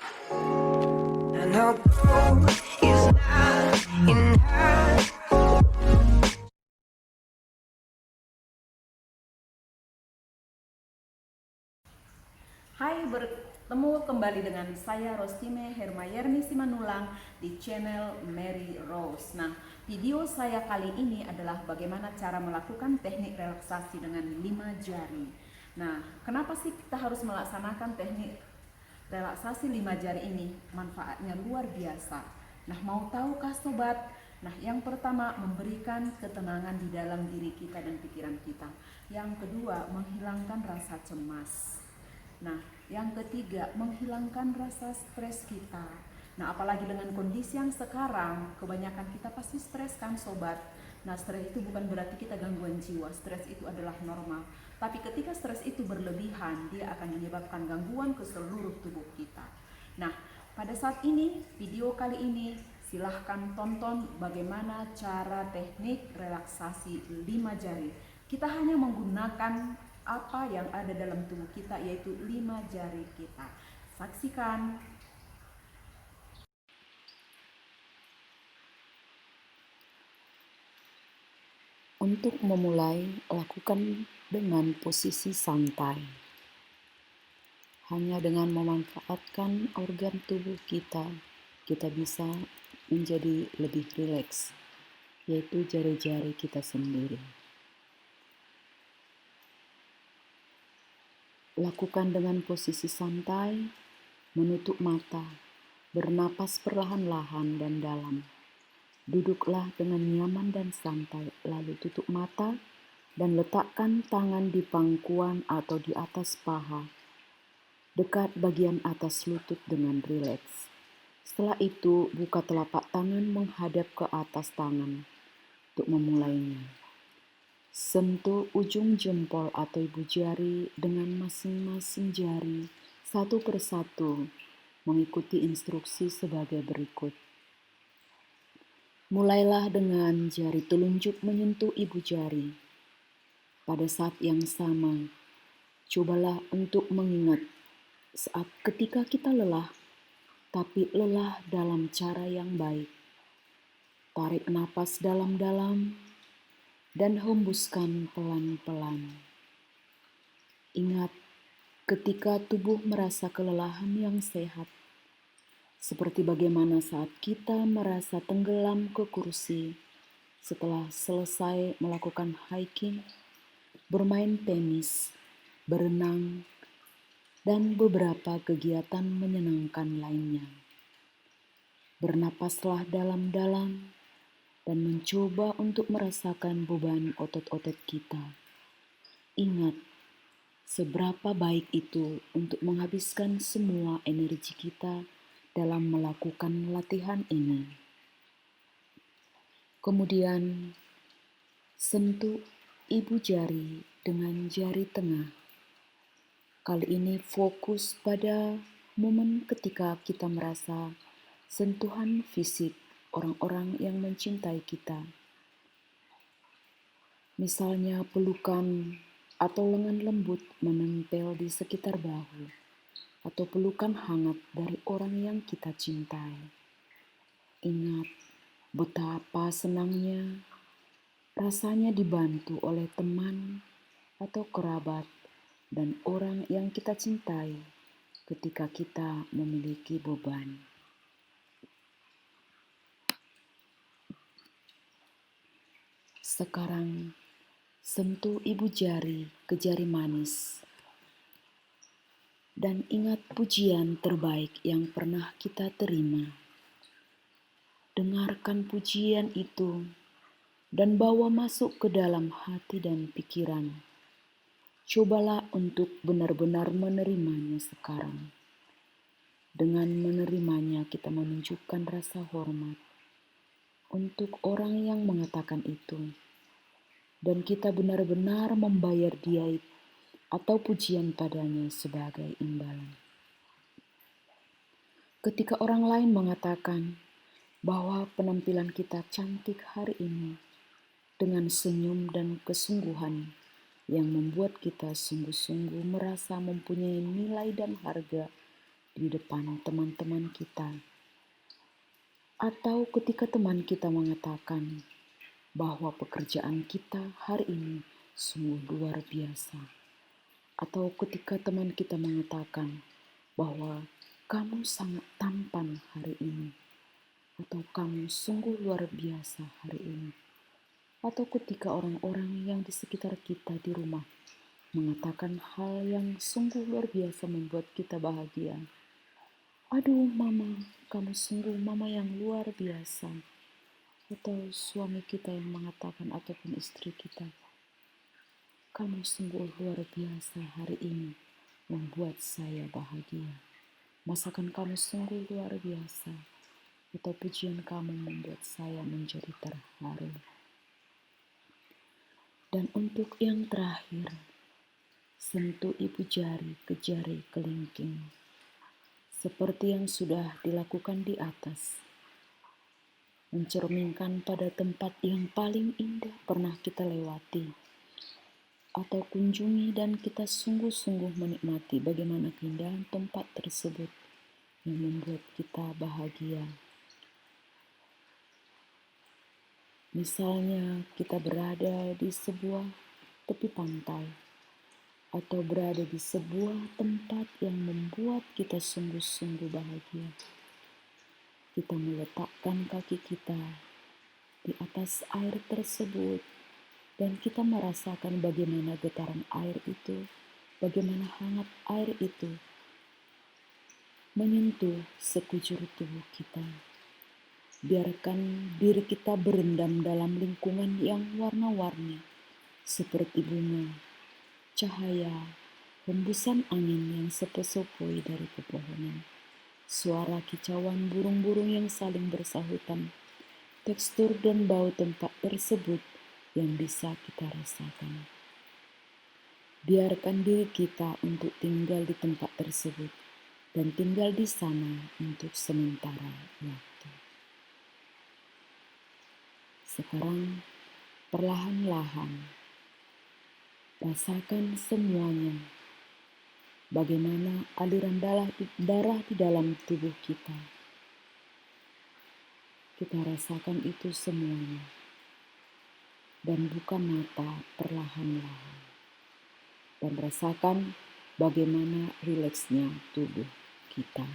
And although it's not enough. Hai, bertemu kembali dengan saya Rostime Hermayerni Simanulang di channel Mary Rose. Nah, video saya kali ini adalah bagaimana cara melakukan teknik relaksasi dengan 5 jari. Nah, kenapa sih kita harus melaksanakan teknik relaksasi 5 jari ini? Manfaatnya luar biasa. Nah, mau tahukah sobat? Nah, yang pertama memberikan ketenangan di dalam diri kita dan pikiran kita. Yang kedua, menghilangkan rasa cemas. Nah, yang ketiga, menghilangkan rasa stres kita. Nah, apalagi dengan kondisi yang sekarang, kebanyakan kita pasti stres kan sobat. Nah, stres itu bukan berarti kita gangguan jiwa, stres itu adalah normal. Tapi ketika stres itu berlebihan, dia akan menyebabkan gangguan ke seluruh tubuh kita. Nah, pada saat ini, video kali ini, silahkan tonton bagaimana cara teknik relaksasi 5 jari. Kita hanya menggunakan apa yang ada dalam tubuh kita, yaitu 5 jari kita. Saksikan. Untuk memulai, lakukan dengan posisi santai. Hanya dengan memanfaatkan organ tubuh kita bisa menjadi lebih rileks, yaitu jari-jari kita sendiri. Lakukan dengan posisi santai, menutup mata, bernapas perlahan-lahan dan dalam. Duduklah dengan nyaman dan santai, lalu tutup mata dan letakkan tangan di pangkuan atau di atas paha, dekat bagian atas lutut dengan rileks. Setelah itu, buka telapak tangan menghadap ke atas tangan. Untuk memulainya, sentuh ujung jempol atau ibu jari dengan masing-masing jari satu persatu, mengikuti instruksi sebagai berikut. Mulailah dengan jari telunjuk menyentuh ibu jari. Pada saat yang sama, cobalah untuk mengingat saat ketika kita lelah, tapi lelah dalam cara yang baik. Tarik napas dalam-dalam dan hembuskan pelan-pelan. Ingat, ketika tubuh merasa kelelahan yang sehat, seperti bagaimana saat kita merasa tenggelam ke kursi setelah selesai melakukan hiking, bermain tenis, berenang, dan beberapa kegiatan menyenangkan lainnya. Bernapaslah dalam-dalam dan mencoba untuk merasakan beban otot-otot kita. Ingat, seberapa baik itu untuk menghabiskan semua energi kita dalam melakukan latihan ini. Kemudian, sentuh ibu jari dengan jari tengah. Kali ini fokus pada momen ketika kita merasa sentuhan fisik orang-orang yang mencintai kita. Misalnya pelukan atau lengan lembut menempel di sekitar bahu, atau pelukan hangat dari orang yang kita cintai. Ingat betapa senangnya rasanya dibantu oleh teman atau kerabat dan orang yang kita cintai ketika kita memiliki beban. Sekarang, sentuh ibu jari ke jari manis. Dan ingat pujian terbaik yang pernah kita terima. Dengarkan pujian itu dan bawa masuk ke dalam hati dan pikiran. Cobalah untuk benar-benar menerimanya sekarang. Dengan menerimanya, kita menunjukkan rasa hormat untuk orang yang mengatakan itu. Dan kita benar-benar membayar dia atau pujian padanya sebagai imbalan. Ketika orang lain mengatakan bahwa penampilan kita cantik hari ini dengan senyum dan kesungguhan yang membuat kita sungguh-sungguh merasa mempunyai nilai dan harga di depan teman-teman kita, atau ketika teman kita mengatakan bahwa pekerjaan kita hari ini sungguh luar biasa, atau ketika teman kita mengatakan bahwa kamu sangat tampan hari ini, atau kamu sungguh luar biasa hari ini, atau ketika orang-orang yang di sekitar kita di rumah mengatakan hal yang sungguh luar biasa membuat kita bahagia. Aduh mama, kamu sungguh mama yang luar biasa. Atau suami kita yang mengatakan ataupun istri kita, kamu sungguh luar biasa hari ini membuat saya bahagia. Masakan kamu sungguh luar biasa. Atau pujian kamu membuat saya menjadi terharu. Dan untuk yang terakhir, sentuh ibu jari ke jari kelingking. Seperti yang sudah dilakukan di atas. Mencerminkan pada tempat yang paling indah pernah kita lewati. Atau kunjungi dan kita sungguh-sungguh menikmati bagaimana keindahan tempat tersebut yang membuat kita bahagia. Misalnya kita berada di sebuah tepi pantai, atau berada di sebuah tempat yang membuat kita sungguh-sungguh bahagia. Kita meletakkan kaki kita di atas air tersebut dan kita merasakan bagaimana getaran air itu, bagaimana hangat air itu menyentuh sekujur tubuh kita. Biarkan diri kita berendam dalam lingkungan yang warna-warni seperti bunga, cahaya, hembusan angin yang sepoi-sepoi dari pepohonan, suara kicauan burung-burung yang saling bersahutan, tekstur dan bau tempat tersebut yang bisa kita rasakan. Biarkan diri kita untuk tinggal di tempat tersebut dan tinggal di sana untuk sementara waktu. Sekarang perlahan-lahan rasakan semuanya, bagaimana aliran darah di dalam tubuh kita. Kita rasakan itu semuanya. Dan buka mata perlahan-lahan. Dan rasakan bagaimana rileksnya tubuh kita.